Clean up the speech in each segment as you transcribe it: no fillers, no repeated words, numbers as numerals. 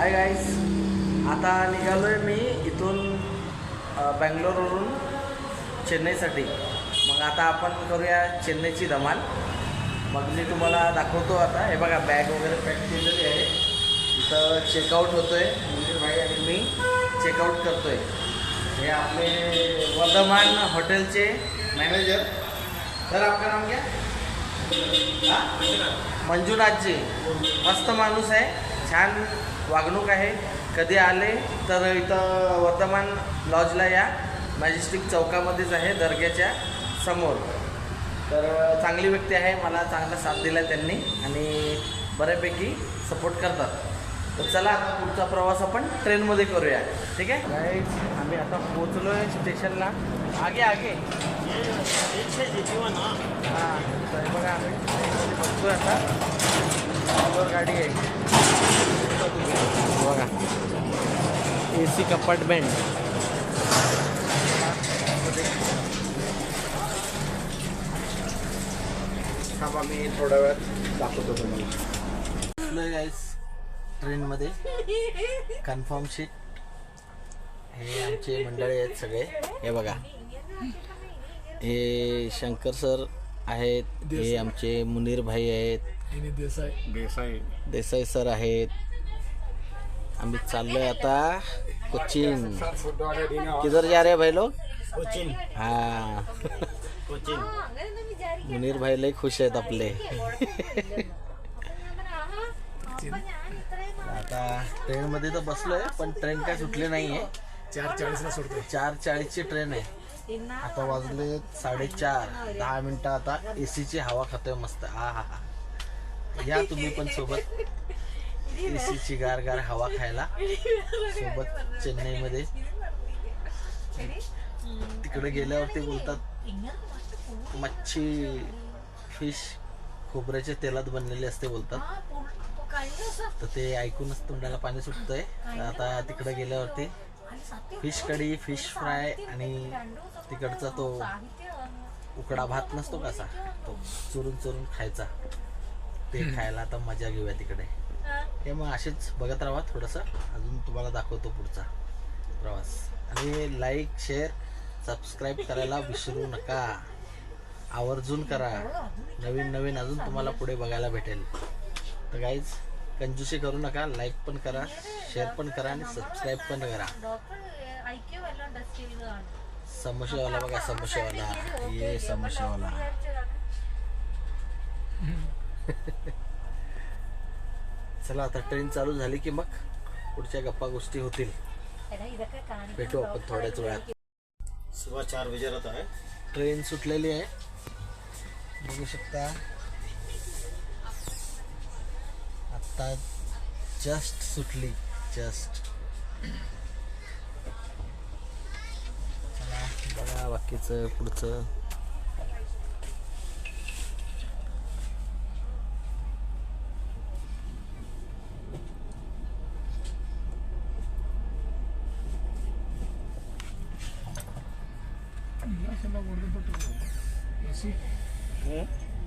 Hi guys, आता निघालो आहे मी इथून बँगलोरवरून चेन्नईसाठी. मग आता आपण करूया चेन्नईची धमाल. मग मी तुम्हाला दाखवतो. आता हे बघा, बॅग वगैरे पॅक केलेली आहे. इथं चेकआउट होतो आहे, मुनीर भाई आणि मी चेकआउट करतो आहे. हे आपले वर्धमान हॉटेलचे मॅनेजर. सर, आपका नाम क्या? मंजुनाथजी. मस्त माणूस आहे, छान वागणूक आहे. कधी आले तर इथं वर्धमान लॉजला या, मॅजेस्टिक चौकामध्येच आहे, दर्ग्याच्या समोर. तर चांगली व्यक्ती आहे, मला चांगला साथ दिला त्यांनी आणि बऱ्यापैकी सपोर्ट करतात. तर चला, आता पुढचा प्रवास आपण ट्रेनमध्ये करूया. ठीक आहे गाईज, आम्ही आता पोचलो आहे स्टेशनला. आगे आगे हां, तर बघा आम्ही बघतोय आता. गाडी आहे बघा, AC कंपार्टमेंट. थांबा, मी थोड्या वेळात दाखवतो तुम्हाला. गाईस, ट्रेनमध्ये कन्फर्म सीट. हे आमचे मंडळी आहेत सगळे. हे बघा, हे शंकर सर आहेत, हे आमचे मुनीर भाई आहेत, देसाई सर आहेत. आम्ही चाललोय आता कोचीन. किधर जा रहे भाई लोग? कोचीन. हाँ, कोचीन. मुनीर भाई लय खुश आहेत आपले. आता ट्रेनमध्ये तर बसलोय, पण ट्रेन काय सुटली नाहीये. 4:40ला सुटते. 4:40ची ट्रेन आहे. आता वाजले 4:30. 10 मिनिटं आता ACची हवा खातोय मस्त. हा हा हा, या तुम्ही पण सोबत ACची गार गार हवा खायला सोबत चेन्नईमध्ये. तिकडे गेल्यावरती बोलतात मच्छी, फिश खोबऱ्याच्या तेलात बनलेली असते बोलतात. तर ते ऐकूनच तोंडाला पाणी सुटतंय. आता तिकडे गेल्यावरती फिश कढी, फिश फ्राय आणि तिकडचा तो उकडा भात नसतो कसा, तो चुरून चुरून खायचा, ते खायला आता मजा घेऊया तिकडे. हे मग असेच बघत राहा, थोडंसं अजून तुम्हाला दाखवतो पुढचा प्रवास. आणि लाईक, शेअर, सबस्क्राईब करायला विसरू नका. आवर्जून करा, नवीन नवीन अजून तुम्हाला पुढे बघायला भेटेल. तर गाईज, कंजूसी करू नका. लाईक पण करा, शेअर पण करा आणि सबस्क्राईब पण करा. समोसेवाला बघा, समोसेवाला, ये समोसेवाला. चला, आता ट्रेन चालू झाली की मग पुढच्या गप्पा गोष्टी होतील. भेटू आपण थोड्याच वेळात. सुबह 4 बजे रहता है. ट्रेन सुटलेली आहे, बघू शकता. आता जस्ट सुटली, जस्ट. चला बघा बाकीचं पुढचं.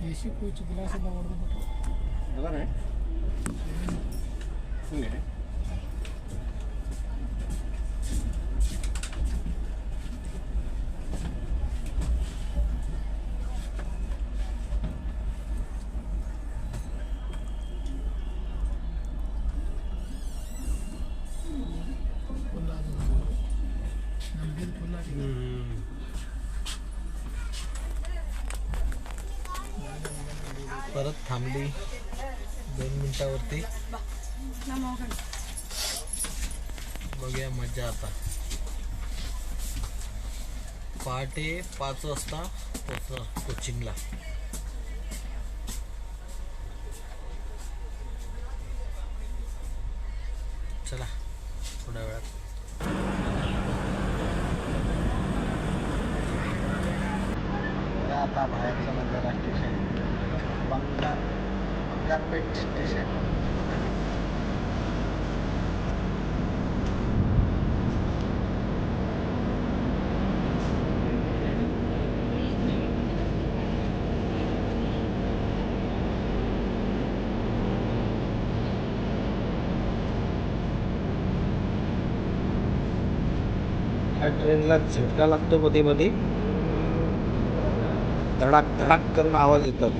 एसी कुछ गिलास ಎಲ್ಲ ಹೊಡೆದು ಅದನೇ ಹಿಂಗೆ परत थांबली 2 मिनिटावरती. बघूया मजा आता. पहाटे 5 वाजता पोहोचणार कोचिंगला. चला, थोड्या वेळात. आता बाहेरचा नजारा स्टेशन, बंगारपेठ स्टेशन. ट्रेनला झटका लागतो मध्ये मध्ये, धडाक धडाक करून आवाज येतात.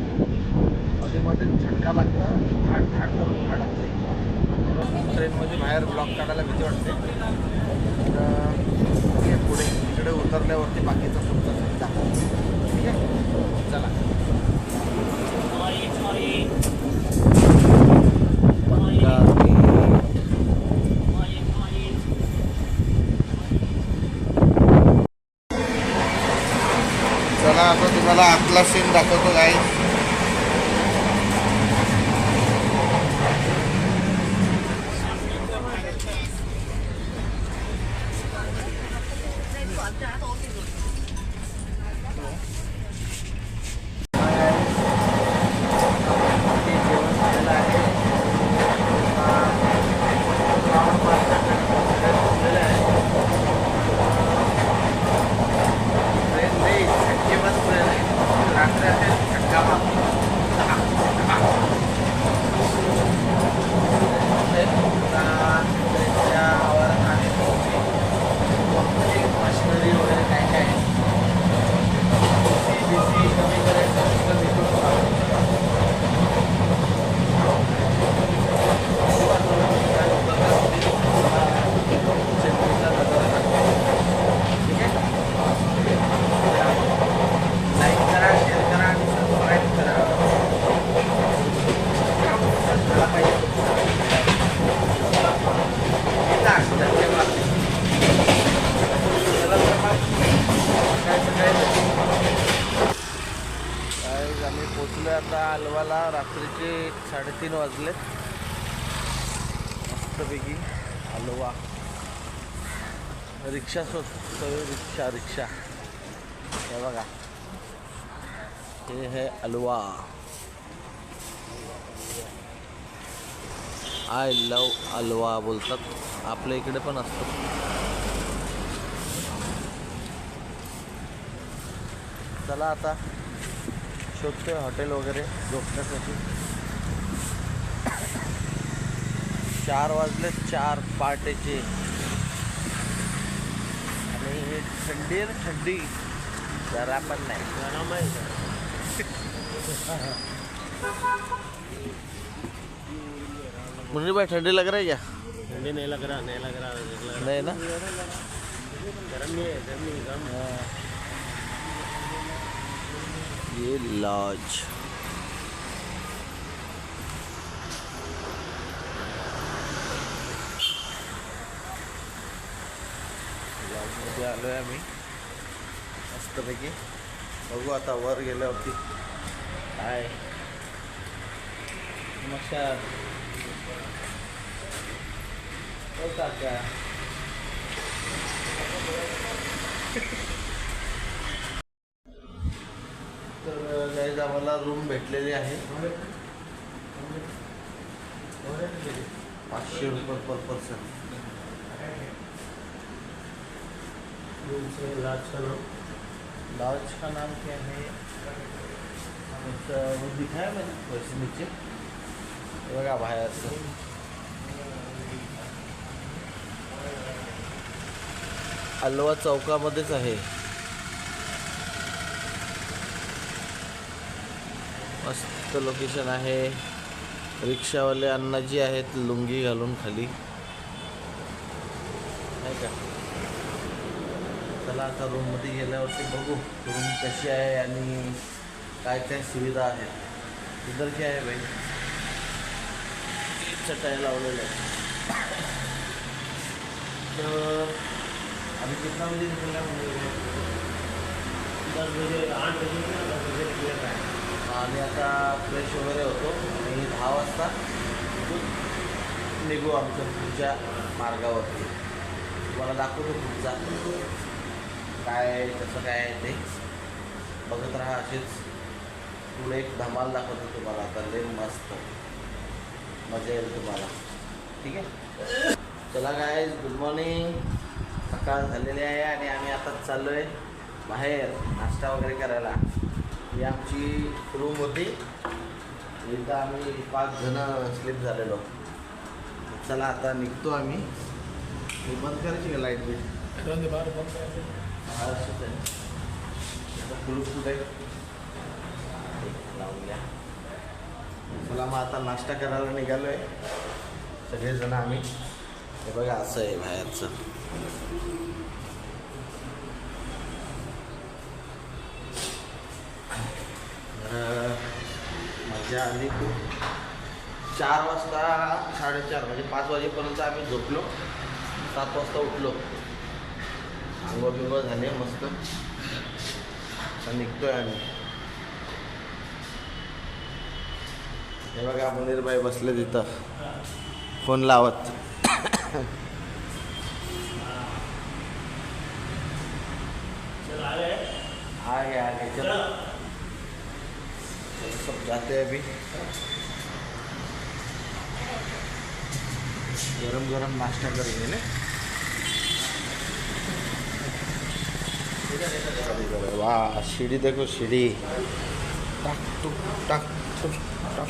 मध्ये मध्ये झटका लागतो, ठाक ठाक करून धडकते. ट्रेनमध्ये बाहेर ब्लॉक काढायला भीती वाटते. तर पुढे इकडे उतरल्यावरती बाकीचा पुढचा सीन दाखवतो. ठीक आहे, चला. चला आता तुम्हाला आतला सीन दाखवतो काय. आम्ही पोचलो आता अलवाला. रात्रीचे 3:30 वाजले. मस्तपैकी अलवा. रिक्षा स्वस्त, रिक्षा रिक्षा हे बघा, हे है अलवा. आय लव अलवा बोलतात, आपल्या इकडे पण असतो. चला आता शोधतोय हॉटेल वगैरे झोपण्यासाठी. 4 वाजले, 4 पहाटेचे. आणि हे थंडी आहे ना, थंडी जरा पण नाही. मुन्नी भाई ठंडी लग रही है क्या? ठंडी नहीं लग रहा, नहीं लग रहा, नहीं ना, गर्म ही है, गर्मी कम. ये लॉज. लॉजमध्ये आलो आहे आम्ही मस्तपैकी. बघू आता वर गेल्यावरती काय. नमस्कार. हो काका. तर गाईज आम्हाला रूम भेटलेली आहे. 500 रुपये पर पर्सन. लॉज का नाम क्या है? वो दिखाया मैंने वैसे नीचे बघा बाहेर. अलवा चौकामध्येच आहे. मस्त लोकेशन आहे. रिक्षावाले अण्णाजी आहेत लुंगी घालून खाली, नाही का. चला आता रूममध्ये गेल्यावरती बघू रूम कशी आहे आणि काय काय सुविधा आहेत. इधर क्या आहे भाई? चटाई लावलेलं आहे. तर अभी कितना बजे निकलना है? 10 बजे, 8 बजे, 10 बजे निकलेगा. आणि आता फ्रेश वगैरे होतो आणि 10 वाजता निघू आमच्या पुढच्या मार्गावरती. तुम्हाला दाखवतो पुढचा काय कसं काय आहे ते. बघत राहा असेच. पुढे एक धमाल दाखवतो तुम्हाला आता. लय मस्त मजा येईल तुम्हाला. ठीक आहे, चला गाईज, गुड मॉर्निंग. सकाळ झालेली आहे आणि आम्ही आता चाललो आहे बाहेर नाश्ता वगैरे करायला. ही आमची रूम होती. इथं आम्ही 5 जण स्लीप झालेलो. चला आता निघतो आम्ही. बंद करायची का लाईट बीट? चला मग आता नाश्ता करायला निघालोय सगळेजण आम्ही. हे बघा असं आहे बाहेरचं. मजा आली खूप. 4 वाजता 4:30 म्हणजे 5 वाजेपर्यंत आम्ही झोपलो. 7 वाजता उठलो. आंघोळ बिंघोळ झाले मस्त. आता निघतोय आम्ही. हे बघा मुनीरबाई बसले तिथं फोन लावत. आगे चलो सब जाते हैं अभी. गरम गरम नाश्ता करेंगे ना. वाह सीढ़ी देखो सीढ़ी. टक टुक टक टुक टक.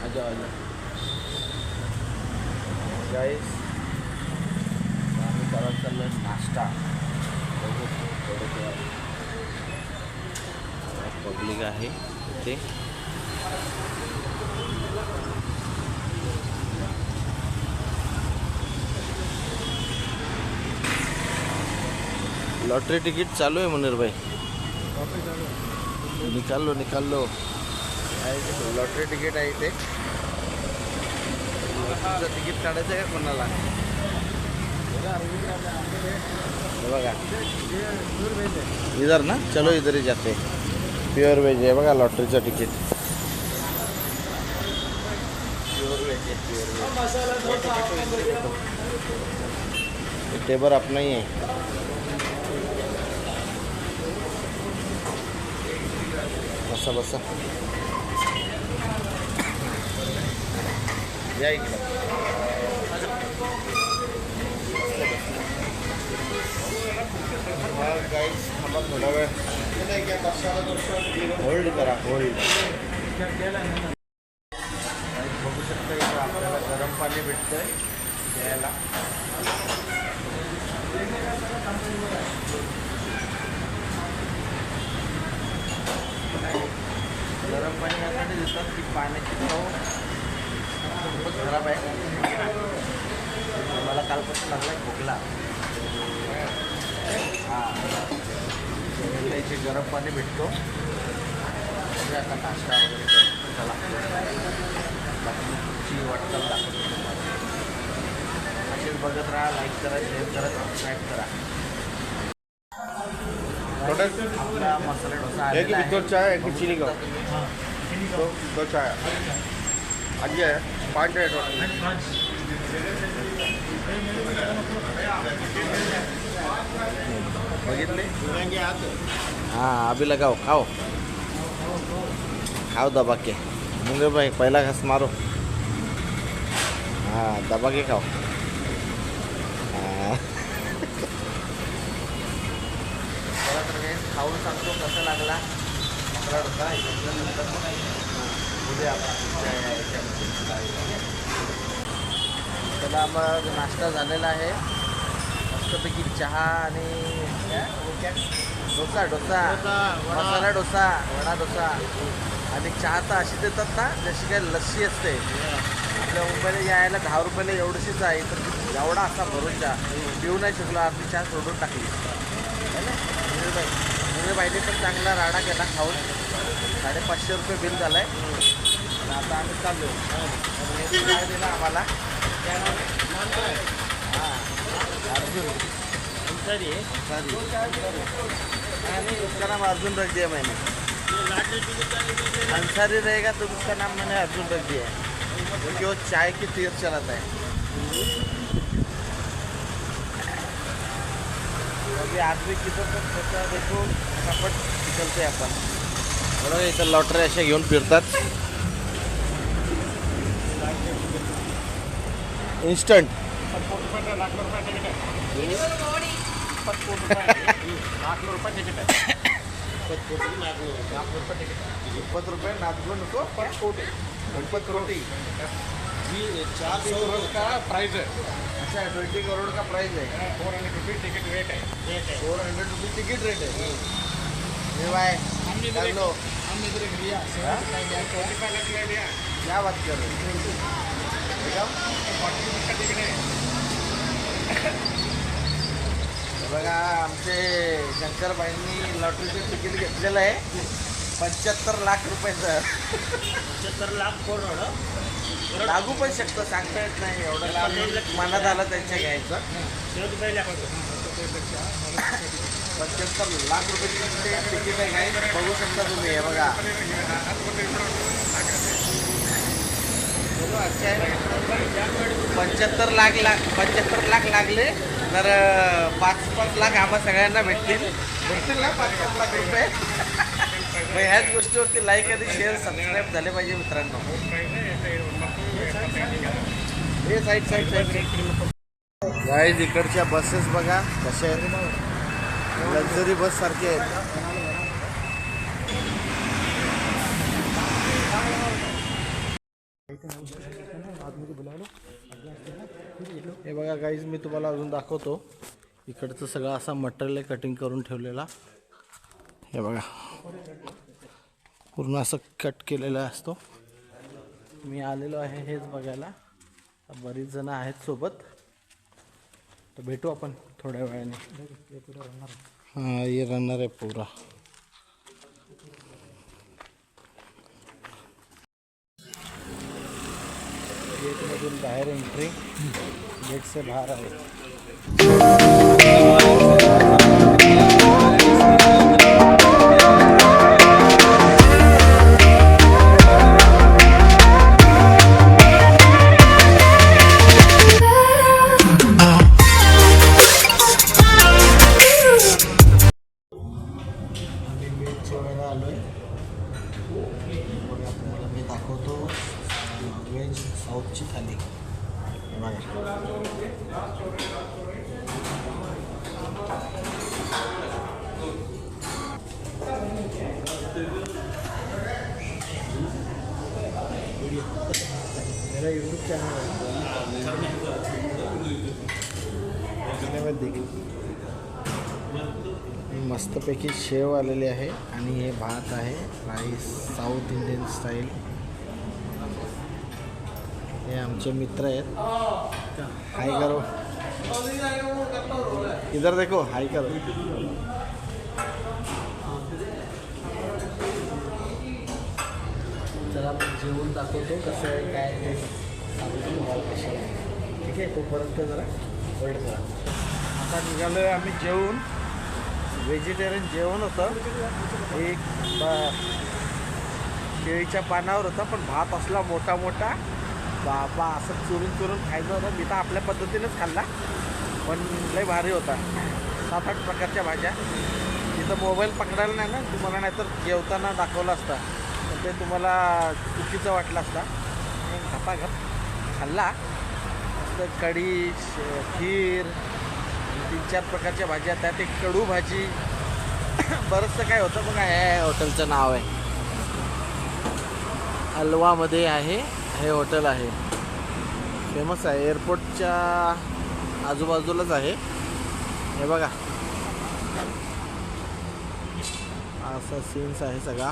आजा गाइस आम्ही करत चाललोय नाश्ता. पब्लिक आहे इथे. लॉटरी तिकीट चालू आहे मुनीर भाई. निकाल लो. लॉटरी तिकीट आहे इथे. लॉटरीचं तिकीट काढायचं आहे का कोणाला. हे बघा इधर ना. चलो इधर ही जाते. प्युअर व्हेज आहे बघा लॉटरीचं तिकीट. प्युअर व्हेज आहे. प्युअर व्हेज टेबल अपना ही है. बसा बसा या इकडं. गाईस थांबा थोडा वेळ. होल्ड करा होल्ड. बघू शकता इथं आपल्याला गरम पाणी भेटतंय प्यायला. गरम पाणी यासाठी देतात की पाण्याची चव खूपच खराब आहे. मला कालपासून लागला खोकला. इथे गरम पाणी भेटतो. आता नाश्ता वगैरे चला बाकी वाटतं दाखवतो. असेच बघत राहा. लाईक करा, शेअर करा, सबस्क्राईब करा. आपला मसाला डोसा आलेला आहे. 2 चाय 1 चीनी का. 2 चाय आजी आहे 5 आहे टोटल. बघितले. हाँ अभी लगाओ. खाओ दबा के. मुंगे भाई पहिला घास मारो. हाँ दबा के खाओ. खाऊन सांगतो कसं लागला मसाला डोसा. उद्या त्याला मग नाश्ता झालेला आहे. मस्तपैकी चहा आणि डोसा मसाला डोसा, वडा डोसा आणि चहा तर अशी देतात ना जशी काय लस्सी असते. आपल्या मुंबईला यायला 10 रुपयाला एवढीशीच आहे. तर एवढा असा भरून चहा पिऊ नाही शकलो. आपली चहा सोडून टाकली. मुंबई बाईने पण चांगला राडा केला खाऊन. 550 रुपये बिल झालं आहे. आता आम्ही चाललो. काय दिला आम्हाला. हां अर्जुन उसका नाम अर्जुन रख दिया मैंने. अंसारी रहेगा तो उसका नाम मैंने अर्जुन रख दिया है क्योंकि वो चाय की तीर चलाता है. अभी आदमी किधर तक होता देखो फटाफट निकलते आपण. बरोबर इथं लॉटरी अशा घेऊन फिरतात. इन्स्टंट ₹1,00,000 तिकीट आहे. ₹20 नादगुण कोटी 20 कोटी 4 करोड़ का प्राइस है। अच्छा 20 करोड़ का प्राइस है। 400 रुपये टिकट रेट है। 400 रुपये टिकट रेट है। ये भाई कर लो। हाँ? 45 लाख ले लिया। क्या बात कर रहे हो? एकदम 40 रुपये का टिकट है। बघा आमचे शंकरबाईंनी लॉटरीचं तिकीट घेतलेलं आहे 75 लाख रुपयाचं. 75 लाख करोड लागू पण शकतं, सांगता येत नाही. एवढं लाभ मनात आलं त्यांच्या घ्यायचं. 75 लाख रुपये तिकीट आहे काय बघू शकता तुम्ही. हे बघा अच्छा आहे. 75 लाख लागले तर 5 लाख आम्हा सगळ्यांना भेटतील ना 5 लाख रुपये. मग ह्याच गोष्टीवरती लाईक आणि शेअर सबस्क्राईब झाले पाहिजे मित्रांनो. हे साईड गाईज इकडच्या बसेस बघा कशा आहेत, लक्झरी बस सारखे आहेत. हे बघा गाईज मी तुम्हाला अजून दाखवतो. इकडचं सगळं असं मटेरियल कटिंग करून ठेवलेला. हे बघा पूर्ण असं कट केलेला असतो. मी आलेलो आहे हेच बघायला. बरीच जण आहेत सोबत, तर भेटू आपण थोड्या वेळाने. हां ये रनर आहे पूरा. गेटमधून बाहेर एंट्री, गेट से बाहर आहे. मी दाखवतो व्हेज साऊथची थाली. मेरा यूट्यूब चॅनल मस्तपैकी शेव आलेले आहे आणि हे भात आहे राईस साऊथ इंडियन स्टाईल. हे आमचे मित्र आहेत. हाय करो, इधर देखो, हाय करो. चला जेवण दाखवतो कसं आहे काय ते सांगतो तुम्हाला कशा आहे. ठीक आहे, तोपर्यंत जरा वेट करा. आता निघालो आहे आम्ही जेवून. व्हेजिटेरियन जेवण होतं. एक केळीच्या पानावर होता, पण भात असला मोठा मोठा बाबा, असं चुरून खायचं होतं. मी तर आपल्या पद्धतीनेच खाल्ला, पण लय भारी होता. 7-8 प्रकारच्या भाज्या. तिथं मोबाईल पकडायला नाही ना तुम्हाला, नाहीतर जेवताना दाखवलं असता तर ते तुम्हाला चुकीचं वाटलं असता. घपाघप खाल्ला. मस्त कढी, खीर, 3-4 प्रकारच्या भाज्या, त्यात एक कडू भाजी, बरंचसं काय होतं. बघा हे हॉटेलचं नाव आहे, अलवामध्ये आहे हे हॉटेल आहे. फेमस आहे, एअरपोर्टच्या आजूबाजूलाच आहे. हे बघा असा सीन्स आहे सगळा.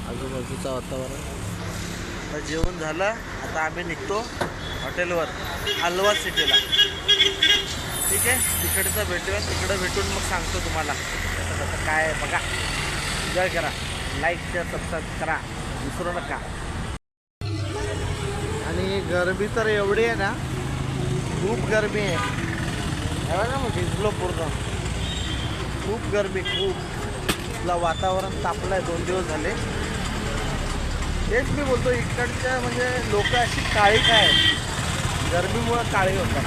आजूबाजूचं वातावरण. आता जेवण झालं, आता आम्ही निघतो हॉटेलवर अलवा सिटीला. ठीक आहे, तिकडचं भेटूया. तिकडं भेटून मग सांगतो तुम्हाला कसं काय आहे. बघा, एन्जॉय करा, लाईक शेअर सबस्क्राईब करा, विसरू नका. आणि गरमी तर एवढी आहे ना, खूप गरमी आहे. बघा मग भिजलो पूर्ण. खूप गरमी, खूप वातावरण तापलं आहे 2 दिवस झाले. तेच मी बोलतो, इकडच्या म्हणजे लोक अशी काळी काय आहेत, गरमीमुळं काळी होतात.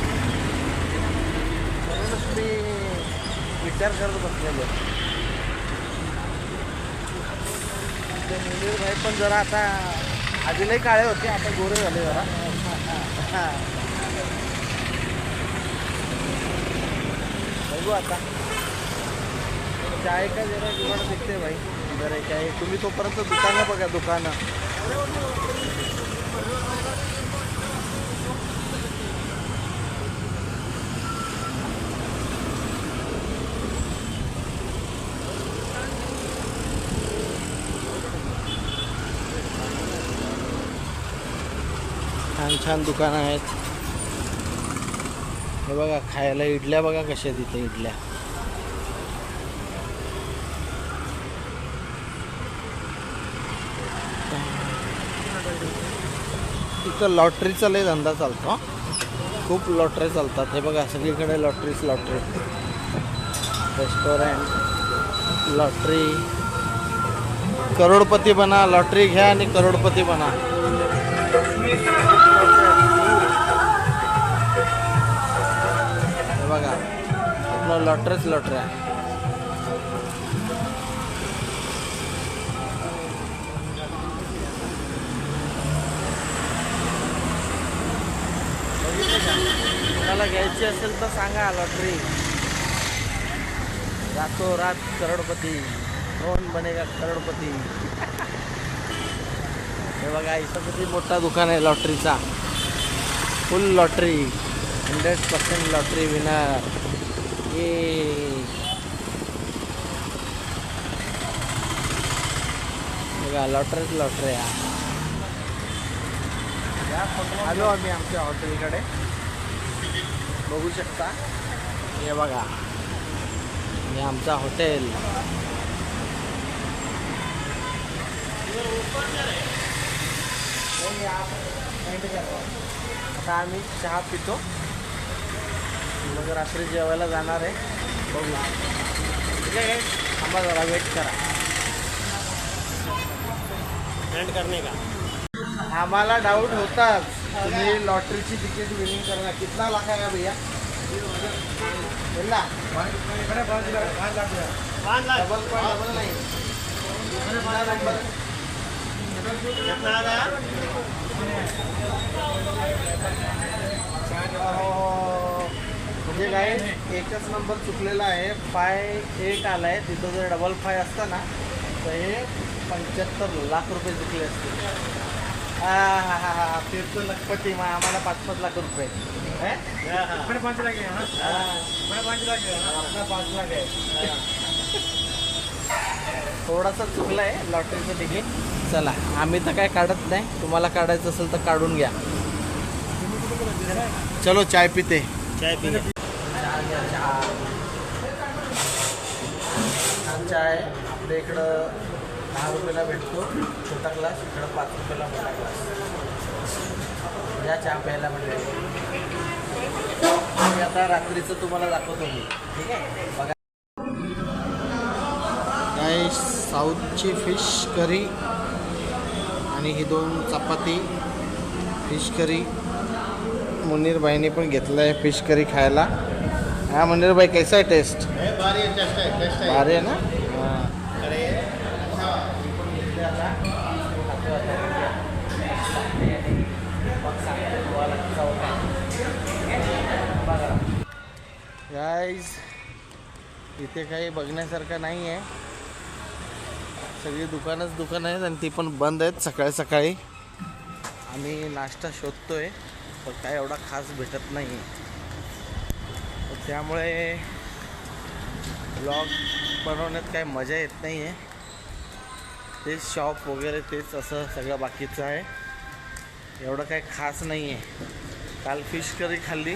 म्हणूनच मी विचार करत बसलेलो. ते मुनीर भाई पण जरा आता आधीलाही काळे होते, आता गोरे झाले जरा. बघू आता. चाय का जरा जुगाड़ दिखते भाई इधर आहे काय. तुम्ही तोपर्यंत दुकानं बघा दुकानं. छान छान दुकानं आहेत. हे बघा खायला इडल्या बघा कशा तिथे इडल्या. इथं लॉटरीचा लय धंदा चालतो. खूप लॉटरी चालतात. हे बघा सगळीकडे लॉटरीच लॉटरी. Restaurant lottery. करोडपती बना, लॉटरी घ्या आणि करोडपती बना. हे बघा आपलं लॉटरीच लॉटरी आहे. तुम्हाला घ्यायची असेल तर सांगा लॉटरी. रातों रात करोडपती. कौन बनेगा करोडपती. हे बघा इथं किती मोठा दुकान आहे लॉटरीचा. Full lottery. 100% lottery winner. ये बघा लॉटरीच लॉटरी आहे. आलो आम्ही आमच्या हॉटेलकडे. बघू शकता. हे बघा हे आमचा हॉटेल. आता आम्ही चहा पितो. मग रात्री जेवायला जाणार आहे. बघू. ठीक आहे आम्हाला जरा वेट करा. एंड करने का आम्हाला डाऊट होताच. तुम्ही लॉटरीची तिकीट विनिंग करणार. कितना लाख आहे का भैया. बोला 5 लाख डबल नाही. कितना नंबर कितना आ रहा है? म्हणजे काय एकच नंबर चुकलेला आहे. 58 आला आहे. तिथं जर 55 असतं ना तर हे 75 लाख रुपये चुकले असते. हा हा हा हा फिर तो लखपती. मग आम्हाला 5-5 लाख रुपये. 5 लाख है ना? 5 लाख है ना? आपला 5 लाख आहे. थोडासा चुकला आहे लॉटरीचं तिकीट. चला आम्ही तर काय काढत नाही. तुम्हाला काढायचं असेल तर काढून घ्या. चलो चाय पिते. चाय पी. चहा घ्या चहा. छान चाय आपल्या इकडं 10 रुपयाला भेटतो छोटा ग्लास. इकडं 5 रुपयाला मोठा ग्लास. या चहा प्यायला म्हणजे. आणि आता रात्रीचं तुम्हाला दाखवतो मी. ठीक आहे बघा. काय साऊथची फिश करी आणि ही 2 चपाती. Fish curry. मुन्नीरबाईने पण घेतलं आहे फिश करी खायला. हा मुन्नीरबाई कैसा आहे टेस्ट. भारी आहे. टेस्ट आहे. भारी आहे ना. गाईज इथे काही बघण्यासारखं नाही आहे. सगळी दुकानं आहेत आणि ती पण बंद आहेत सकाळी सकाळी. आम्ही नाश्ता शोधतोय पण काय एवढा खास भेटत नाही. त्यामुळे ब्लॉग बनवण्यात काय मजा येत नाही आहे. तेच शॉप वगैरे तेच असं सगळं बाकीचं आहे. एवढं काय खास नाही आहे. काल फिश करी खाल्ली.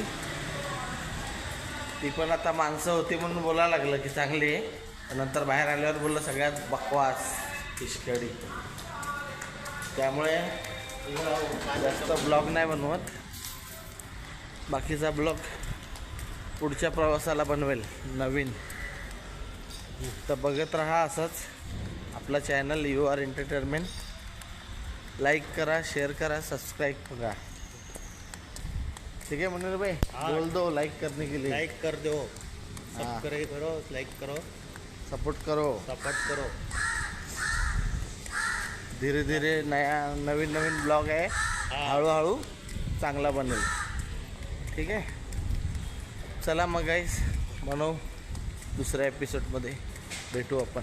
ती पण आता माणसं होती म्हणून बोलायला लागलं की चांगली आहे. नंतर बाहेर आल्यावर बोललं सगळ्यात बकवास फिश करी. त्यामुळे जास्त ब्लॉग नाही बनवत. बाकीचा ब्लॉग पुढच्या प्रवासाला बनवेल नवीन. तर बघत राहा असंच आपला चॅनल UR एंटरटेनमेंट. लाईक करा, शेअर करा, सब्सक्राइब करा. ठीक है मुन्नीर भाई. बोल दो लाइक करने के लिए. लाइक कर दो. सब्सक्राइब करो. लाइक करो. सपोर्ट करो. धीरे धीरे नवीन ब्लॉग आहे. हळूहळू चांगला बनेल. ठीक आहे चला मग गाईस बनवू दुसऱ्या एपिसोडमध्ये. भेटू आपण.